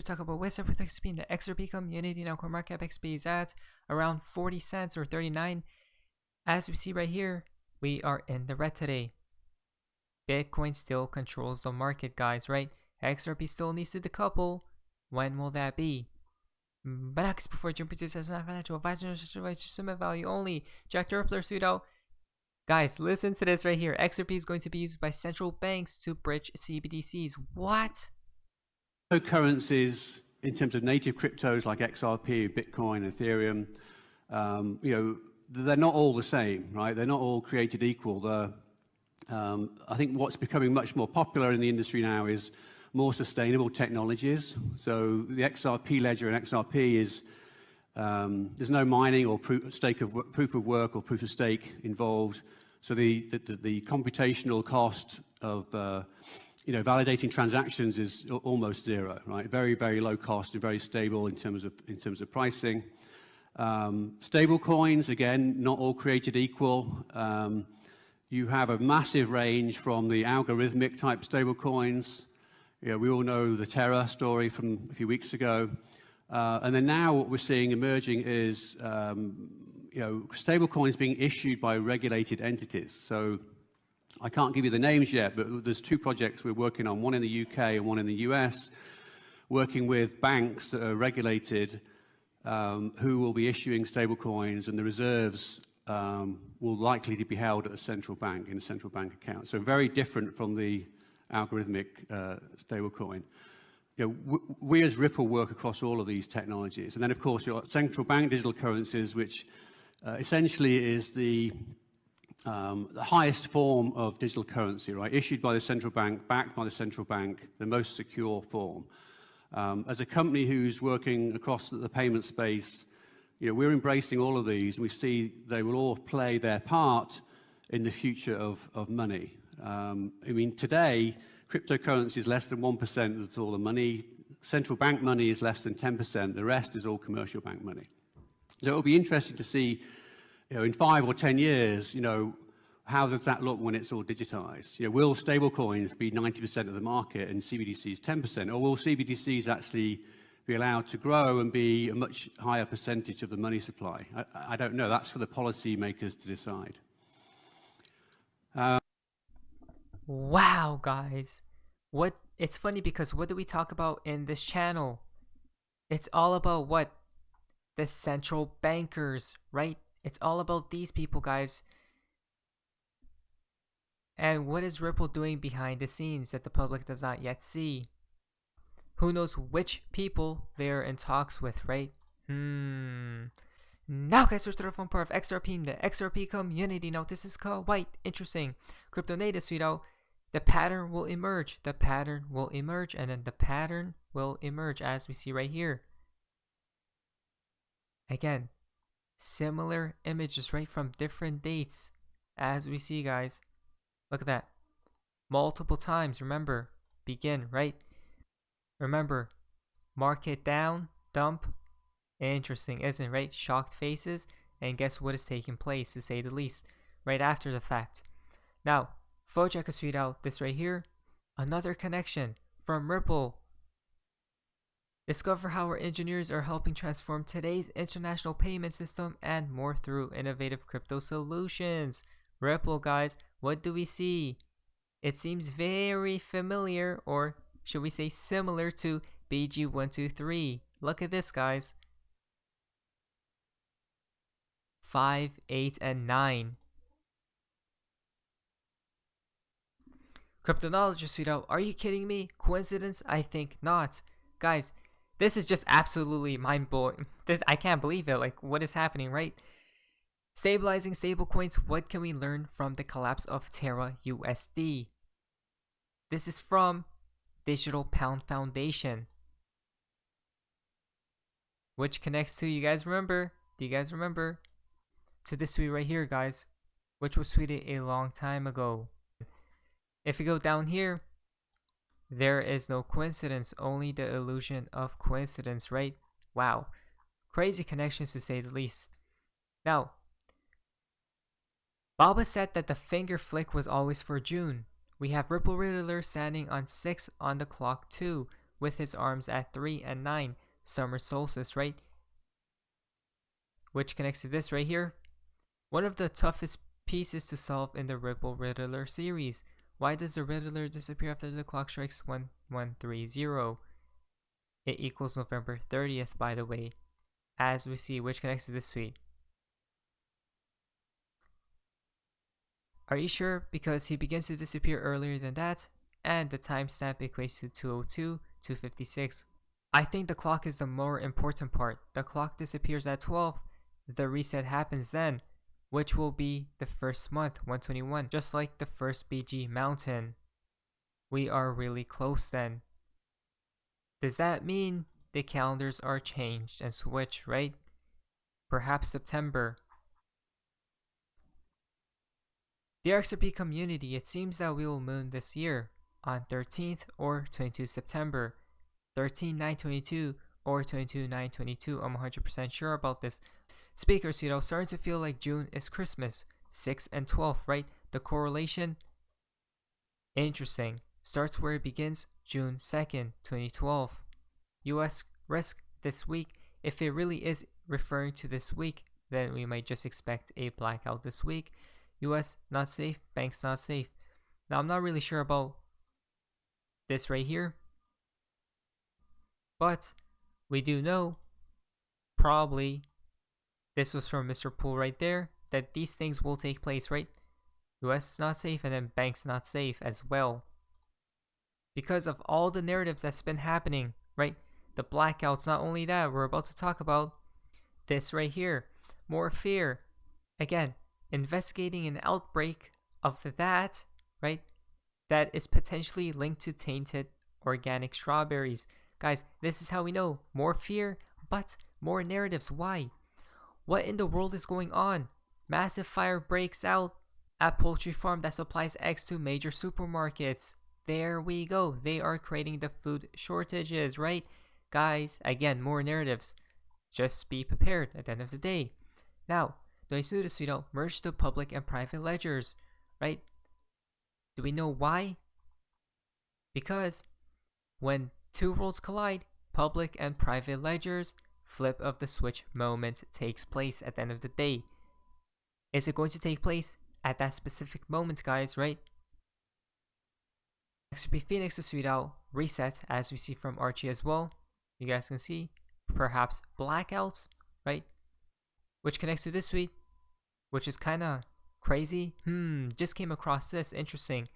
talk about what's up with XRP in the XRP community. Now, CoinMarketCap XP is at around 40 cents or 39. As we see right here, we are in the red today. Bitcoin still controls the market, guys, right? XRP still needs to decouple. When will that be? But next, before jumping to this, financial advice, value only. Jack the Rippler pseudo. Guys, listen to this right here. XRP is going to be used by central banks to bridge CBDCs. What? Cryptocurrencies, in terms of native cryptos like XRP, Bitcoin, Ethereum, they're not all the same, right? They're not all created equal. I think what's becoming much more popular in the industry now is more sustainable technologies. So the XRP ledger and XRP is, there's no mining or proof of work or proof of stake involved. So the computational cost of validating transactions is almost zero, right? Very, very low cost and very stable in terms of pricing. Stable coins, again, not all created equal. You have a massive range from the algorithmic type stable coins. We all know the Terra story from a few weeks ago. And then now what we're seeing emerging is stable coins being issued by regulated entities. So I can't give you the names yet, but there's two projects we're working on, one in the UK and one in the US, working with banks that are regulated who will be issuing stable coins, and the reserves will likely to be held at a central bank in a central bank account. So very different from the algorithmic stable coin. We as Ripple work across all of these technologies. And then, of course, you've got central bank digital currencies, which essentially is the highest form of digital currency, right? Issued by the central bank, backed by the central bank, the most secure form. As a company who's working across the payment space, we're embracing all of these, and we see they will all play their part in the future of money. Today, cryptocurrency is less than 1% of all the money. Central bank money is less than 10%. The rest is all commercial bank money. So it'll be interesting to see, in 5 or 10 years, how does that look when it's all digitized? Will stablecoins be 90% of the market and CBDCs 10%? Or will CBDCs actually be allowed to grow and be a much higher percentage of the money supply? I don't know. That's for the policy makers to decide. Wow, guys. It's funny because what do we talk about in this channel? It's all about what? The central bankers, right? It's all about these people, guys. And what is Ripple doing behind the scenes that the public does not yet see? Who knows which people they're in talks with, right? Now, guys, we're starting from part of XRP in the XRP community. Now, this is quite interesting. Crypto native, sweeto. The pattern will emerge. The pattern will emerge, and then the pattern will emerge as we see right here. Again, similar images, right, from different dates as we see, guys. Look at that. Multiple times, remember, begin, right? Remember, market down, dump. Interesting, isn't it, right? Shocked faces, and guess what is taking place, to say the least, right after the fact. Now, Fojack has tweeted out this right here. Another connection from Ripple. Discover how our engineers are helping transform today's international payment system and more through innovative crypto solutions. Ripple, guys, what do we see? It seems very familiar, or should we say similar to BG123. Look at this, guys. 5, 8, and 9. Cryptonologist tweet out, are you kidding me? Coincidence? I think not. Guys, this is just absolutely mind-blowing. I can't believe it. Like, what is happening, right? Stabilizing stablecoins. What can we learn from the collapse of Terra USD? This is from Digital Pound Foundation, which connects to, you guys remember? Do you guys remember? To this tweet right here, guys, which was tweeted a long time ago. If you go down here, there is no coincidence, only the illusion of coincidence, right? Wow. Crazy connections, to say the least. Now, Baba said that the finger flick was always for June. We have Ripple Riddler standing on 6 on the clock too. with his arms at 3 and 9, summer solstice, right? Which connects to this right here. One of the toughest pieces to solve in the Ripple Riddler series. Why does the Riddler disappear after the clock strikes 1130? It equals November 30th, by the way, as we see, which connects to this tweet. Are you sure? Because he begins to disappear earlier than that, and the timestamp equates to 202, 256. I think the clock is the more important part. The clock disappears at 12, the reset happens then, which will be the first month, 121, just like the first BG mountain. We are really close then. Does that mean the calendars are changed and switched, right? Perhaps September. Dear XRP community, it seems that we will moon this year on 13th or 22 September, 13/9/22 or 22/9/22. I'm 100% sure about this. Speakers, starting to feel like June is Christmas, 6 and 12, right? The correlation, interesting. Starts where it begins, June 2nd, 2012. US risk this week. If it really is referring to this week, then we might just expect a blackout this week. US not safe, banks not safe. Now I'm not really sure about this right here, but we do know, probably, this was from Mr. Poole right there, that these things will take place, right? US not safe and then banks not safe as well. Because of all the narratives that's been happening, right? The blackouts, not only that, we're about to talk about this right here. More fear. Again, investigating an outbreak of that, right? That is potentially linked to tainted organic strawberries. Guys, this is how we know. More fear, but more narratives. Why? What in the world is going on? Massive fire breaks out at poultry farm that supplies eggs to major supermarkets. There we go. They are creating the food shortages, right? Guys, again, more narratives. Just be prepared at the end of the day. Now, do I do this? Merge the public and private ledgers, right? Do we know why? Because when two worlds collide, public and private ledgers, flip of the switch moment takes place at the end of the day. Is it going to take place at that specific moment, guys, right? XRP Phoenix is sweet out, reset, as we see from Archie as well. You guys can see, perhaps blackouts, right? Which connects to this tweet, which is kind of crazy. Just came across this, interesting.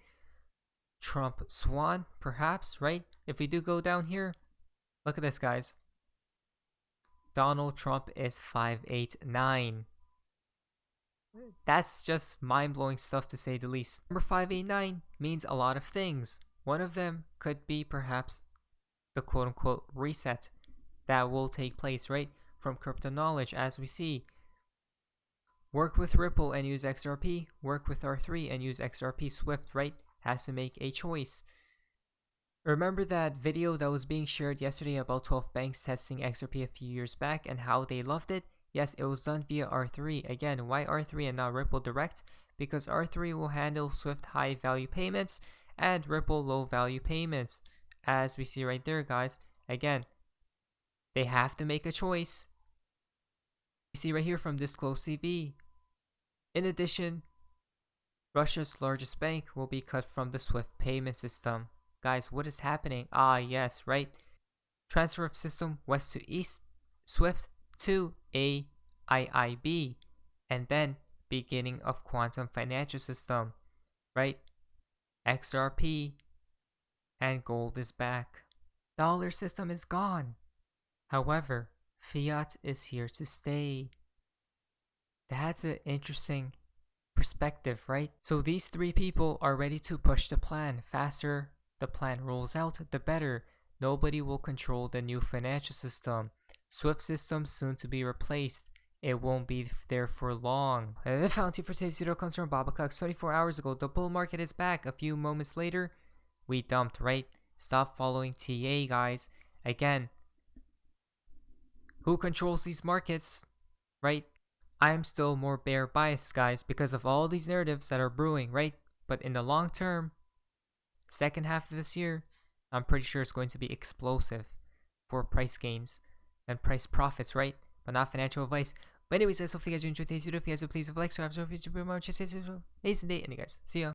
Trump Swan, perhaps, right? If we do go down here, look at this, guys. Donald Trump is 589. That's just mind-blowing stuff, to say the least. Number 589 means a lot of things. One of them could be perhaps the quote-unquote reset that will take place, right? From crypto knowledge, as we see. Work with Ripple and use XRP. Work with R3 and use XRP Swift, right? Has to make a choice. Remember that video that was being shared yesterday about 12 banks testing XRP a few years back and how they loved it? Yes, it was done via R3. Again, why R3 and not Ripple Direct? Because R3 will handle Swift high value payments and Ripple low value payments. As we see right there, guys. Again, they have to make a choice. You see right here from Disclose TV. In addition, Russia's largest bank will be cut from the Swift payment system. Guys, what is happening? Yes, right? Transfer of system west to east, Swift to AIIB, and then beginning of quantum financial system, right? XRP and gold is back. Dollar system is gone. However, fiat is here to stay. That's an interesting perspective, right? So these three people are ready to push the plan. Faster the plan rolls out, the better. Nobody will control the new financial system. Swift system soon to be replaced. It won't be there for long. The fountain for today's video comes from Babacux 24 hours ago. The bull market is back. A few moments later, we dumped, right? Stop following TA, guys. Again, who controls these markets, right? I'm still more bear biased, guys, because of all these narratives that are brewing, right? But in the long term, second half of this year, I'm pretty sure it's going to be explosive for price gains and price profits, right? But not financial advice. But anyways, guys, hopefully you guys enjoyed today's video. If you guys would please leave a like, so I have so much to be more. Just amazing day, and you guys, see ya.